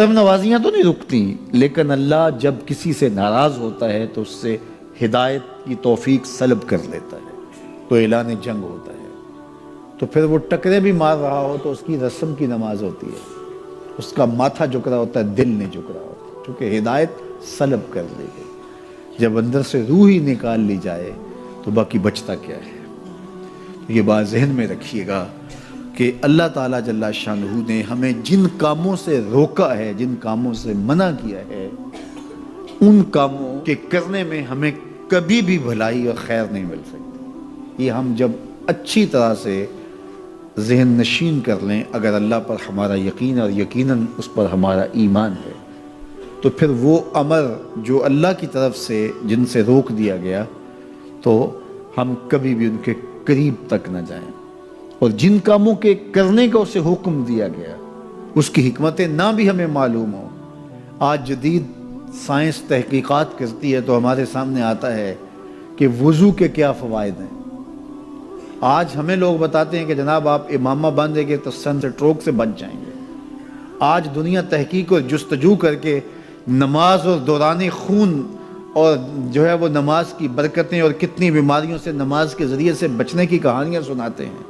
کرم نوازیاں تو نہیں رکتی، لیکن اللہ جب کسی سے ناراض ہوتا ہے تو اس سے ہدایت کی توفیق سلب کر لیتا ہے، تو اعلان جنگ ہوتا ہے۔ تو پھر وہ ٹکرے بھی مار رہا ہو تو اس کی رسم کی نماز ہوتی ہے، اس کا ماتھا جھک رہا ہوتا ہے، دل نہیں جھک رہا ہوتا، کیونکہ ہدایت سلب کر لی گئی۔ جب اندر سے روح ہی نکال لی جائے تو باقی بچتا کیا ہے؟ یہ بات ذہن میں رکھیے گا کہ اللہ تعالیٰ جل شانہ نے ہمیں جن کاموں سے روکا ہے، جن کاموں سے منع کیا ہے، ان کاموں کے کرنے میں ہمیں کبھی بھی بھلائی اور خیر نہیں مل سکتی۔ یہ ہم جب اچھی طرح سے ذہن نشین کر لیں، اگر اللہ پر ہمارا یقین اور یقیناً اس پر ہمارا ایمان ہے، تو پھر وہ امر جو اللہ کی طرف سے جن سے روک دیا گیا تو ہم کبھی بھی ان کے قریب تک نہ جائیں، اور جن کاموں کے کرنے کا اسے حکم دیا گیا اس کی حکمتیں نہ بھی ہمیں معلوم ہوں۔ آج جدید سائنس تحقیقات کرتی ہے تو ہمارے سامنے آتا ہے کہ وضو کے کیا فوائد ہیں۔ آج ہمیں لوگ بتاتے ہیں کہ جناب آپ امامہ باندھیں گے تو سن سٹروک سے بچ جائیں گے۔ آج دنیا تحقیق اور جستجو کر کے نماز اور دوران خون اور جو ہے وہ نماز کی برکتیں اور کتنی بیماریوں سے نماز کے ذریعے سے بچنے کی کہانیاں سناتے ہیں۔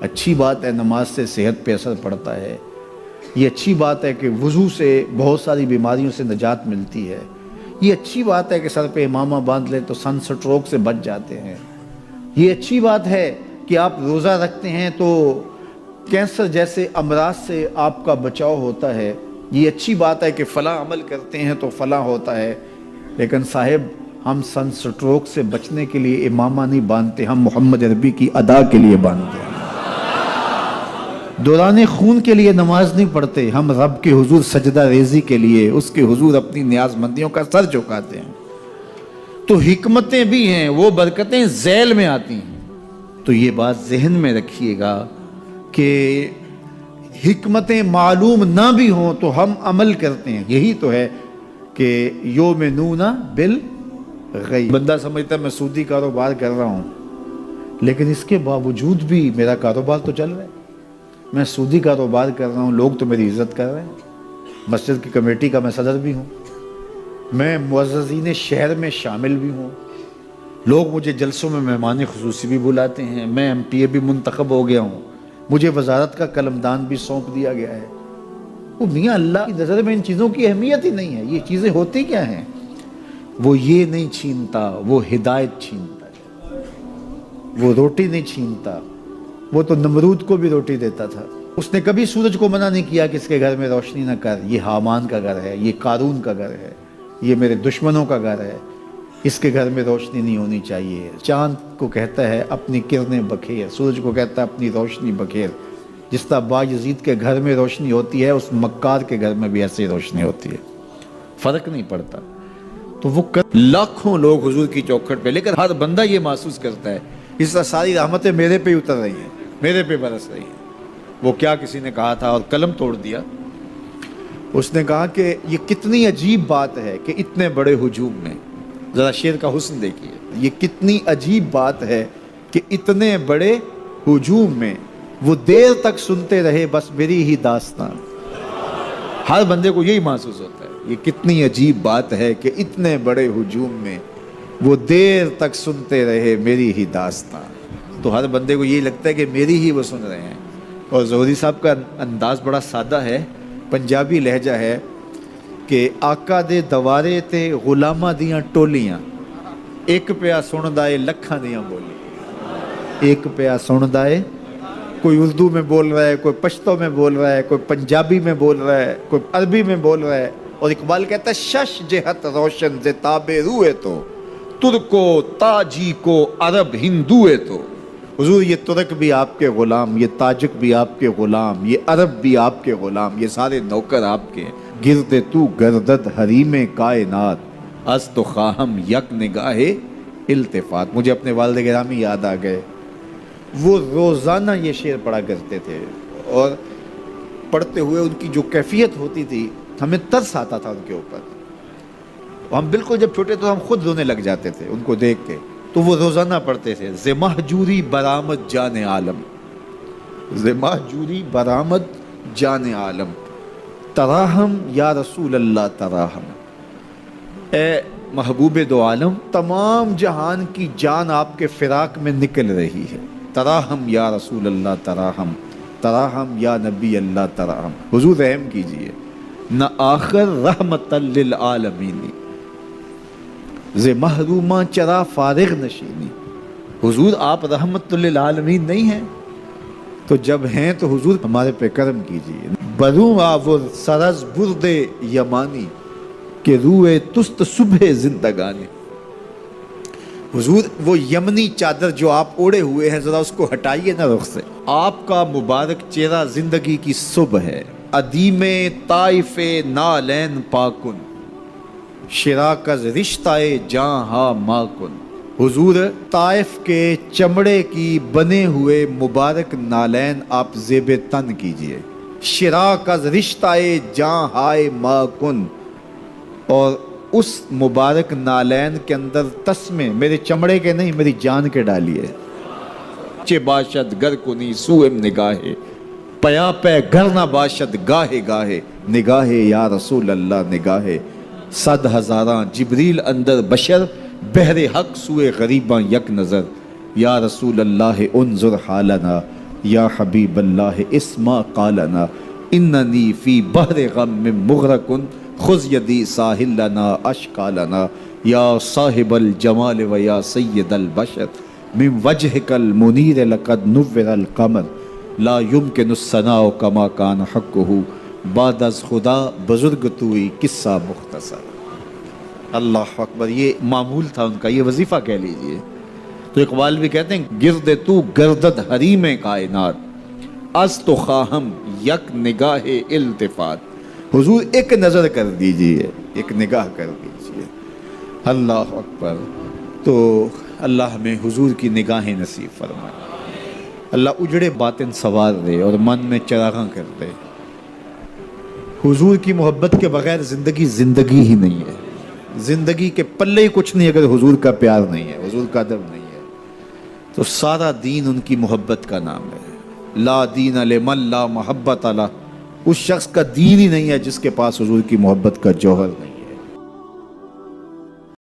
اچھی بات ہے، نماز سے صحت پہ اثر پڑتا ہے، یہ اچھی بات ہے کہ وضو سے بہت ساری بیماریوں سے نجات ملتی ہے، یہ اچھی بات ہے کہ سر پہ امامہ باندھ لیں تو سن سٹروک سے بچ جاتے ہیں، یہ اچھی بات ہے کہ آپ روزہ رکھتے ہیں تو کینسر جیسے امراض سے آپ کا بچاؤ ہوتا ہے، یہ اچھی بات ہے کہ فلاں عمل کرتے ہیں تو فلاں ہوتا ہے، لیکن صاحب ہم سن سٹروک سے بچنے کے لیے امامہ نہیں باندھتے، ہم محمد عربی کی ادا کے لیے باندھتے ہیں۔ دوران خون کے لیے نماز نہیں پڑھتے، ہم رب کے حضور سجدہ ریزی کے لیے اس کے حضور اپنی نیاز مندیوں کا سر جھکاتے ہیں۔ تو حکمتیں بھی ہیں، وہ برکتیں ذیل میں آتی ہیں۔ تو یہ بات ذہن میں رکھیے گا کہ حکمتیں معلوم نہ بھی ہوں تو ہم عمل کرتے ہیں۔ یہی تو ہے کہ یؤمنون بالغیب۔ بندہ سمجھتا ہے میں سودی کاروبار کر رہا ہوں، لیکن اس کے باوجود بھی میرا کاروبار تو چل رہا ہے، میں سودی کاروبار کر رہا ہوں، لوگ تو میری عزت کر رہے ہیں، مسجد کی کمیٹی کا میں صدر بھی ہوں، میں معززین شہر میں شامل بھی ہوں، لوگ مجھے جلسوں میں مہمان خصوصی بھی بلاتے ہیں، میں MP بھی منتخب ہو گیا ہوں، مجھے وزارت کا قلمدان بھی سونپ دیا گیا ہے۔ وہ میاں اللہ کی نظر میں ان چیزوں کی اہمیت ہی نہیں ہے، یہ چیزیں ہوتی کیا ہیں؟ وہ یہ نہیں چھینتا، وہ ہدایت چھینتا ہے، وہ روٹی نہیں چھینتا، وہ تو نمرود کو بھی روٹی دیتا تھا۔ اس نے کبھی سورج کو منع نہیں کیا کہ اس کے گھر میں روشنی نہ کر، یہ حامان کا گھر ہے، یہ قارون کا گھر ہے، یہ میرے دشمنوں کا گھر ہے، اس کے گھر میں روشنی نہیں ہونی چاہیے۔ چاند کو کہتا ہے اپنی کرنیں بکھیر، سورج کو کہتا ہے اپنی روشنی بکھیر۔ جس طرح باجزید کے گھر میں روشنی ہوتی ہے، اس مکار کے گھر میں بھی ایسی روشنی ہوتی ہے، فرق نہیں پڑتا۔ تو وہ لاکھوں لوگ حضور کی چوکھٹ پہ، لیکن ہر بندہ یہ محسوس کرتا ہے اس طرح ساری رحمتیں میرے پہ اتر رہی ہیں، میرے پہ برس رہی ہیں۔ وہ کیا کسی نے کہا تھا اور قلم توڑ دیا، اس نے کہا کہ یہ کتنی عجیب بات ہے کہ اتنے بڑے ہجوم میں، ذرا شعر کا حسن دیکھیے، یہ کتنی عجیب بات ہے کہ اتنے بڑے ہجوم میں وہ دیر تک سنتے رہے بس میری ہی داستان۔ ہر بندے کو یہی محسوس ہوتا ہے، یہ کتنی عجیب بات ہے کہ اتنے بڑے ہجوم میں وہ دیر تک سنتے رہے میری ہی داستان۔ تو ہر بندے کو یہی لگتا ہے کہ میری ہی وہ سن رہے ہیں۔ اور زہری صاحب کا انداز بڑا سادہ ہے، پنجابی لہجہ ہے کہ آقا دے دوارے تے غلامہ دیاں ٹولیاں، ایک پیا سن دائے لکھاں دیاں بولی، ایک پیا سن دائے، کوئی اردو میں بول رہا ہے، کوئی پشتو میں بول رہا ہے، کوئی پنجابی میں بول رہا ہے، کوئی عربی میں بول رہا ہے۔ اور اقبال کہتا ہے شش جہت روشن ز تاب روئے تو، ترکو تاجی کو عرب ہندوئے تو۔ حضور یہ ترک بھی آپ کے غلام، یہ تاجک بھی آپ کے غلام، یہ عرب بھی آپ کے غلام، یہ سارے نوکر آپ کے۔ گرد تو گردد حریم کائنات، از تو خواہم یک نگاہ التفات۔ مجھے اپنے والد گرامی یاد آ گئے، وہ روزانہ یہ شعر پڑھا کرتے تھے، اور پڑھتے ہوئے ان کی جو کیفیت ہوتی تھی ہمیں ترس آتا تھا ان کے اوپر۔ ہم بالکل جب چھوٹے تو ہم خود رونے لگ جاتے تھے ان کو دیکھ کے۔ تو وہ روزانہ پڑھتے تھے ز مہجوری برآمد جان عالم، ز مہجوری برآمد جان عالم، تراہم یا رسول اللہ تراہم، اے محبوب دو عالم، تمام جہان کی جان آپ کے فراق میں نکل رہی ہے، تراہم یا رسول اللہ تراہم، تراہم یا نبی اللہ تراہم، حضور رحم کیجئے، نہ آخر رحمت للعالمین، ز محرومہ چرا فارغ نشینی، حضور آپ رحمت للعالمین نہیں ہیں؟ تو جب ہیں تو حضور ہمارے پہ کرم کیجئے۔ بروں آور سرز برد یمانی کہ روئے تست صبح زندگانی، حضور وہ یمنی چادر جو آپ اوڑے ہوئے ہیں ذرا اس کو ہٹائیے نا رخ سے، آپ کا مبارک چہرہ زندگی کی صبح ہے، ادیم طائف نالین پاکن، شراکز رشتہ جاں ہا ماکن، حضور طائف کے چمڑے کی بنے ہوئے مبارک نالین آپ زیب تن کیجئے، شراکز رشتہ جاں ہائے ماکن، اور اس مبارک نالین کے اندر تسمے میرے چمڑے کے نہیں میری جان کے ڈالیے، چے باشد گر کنی سوئم نگاہے، پیا پہ گر نہ باشد گاہے گاہے، نگاہے یا رسول اللہ نگاہے، صد ہزاراں جبریل اندر بشر، بحر حق سوئے غریباں یک نظر، یا رسول اللہ انظر حالنا، یا حبیب اللہ اسما قالنا، اننی فی بحر غم من مغرقن، خذ یدی ساحل لنا اشکا لنا، یا صاحب الجمال و یا سید البشر، من وجہک المنیر لقد نور القمر، لا یمکن الثناء کما کان حقہ، بعد از خدا بزرگ توئی قصہ مختصر۔ اللہ اکبر، یہ معمول تھا ان کا، یہ وظیفہ کہہ لیجئے۔ تو اقبال بھی کہتے ہیں گرد تو گردد حریم کائنات، از تو خواہم یک نگاہ التفات، حضور ایک نظر کر دیجئے، ایک نگاہ کر دیجئے۔ اللہ اکبر۔ تو اللہ ہمیں حضور کی نگاہیں نصیب فرمائے، اللہ اجڑے باطن سوار دے اور من میں چراغاں کر دے۔ حضور کی محبت کے بغیر زندگی زندگی ہی نہیں ہے، زندگی کے پلے ہی کچھ نہیں اگر حضور کا پیار نہیں ہے، حضور کا ادب نہیں ہے، تو سارا دین ان کی محبت کا نام ہے۔ لا دین لمن لا محبت لہ، اس شخص کا دین ہی نہیں ہے جس کے پاس حضور کی محبت کا جوہر نہیں۔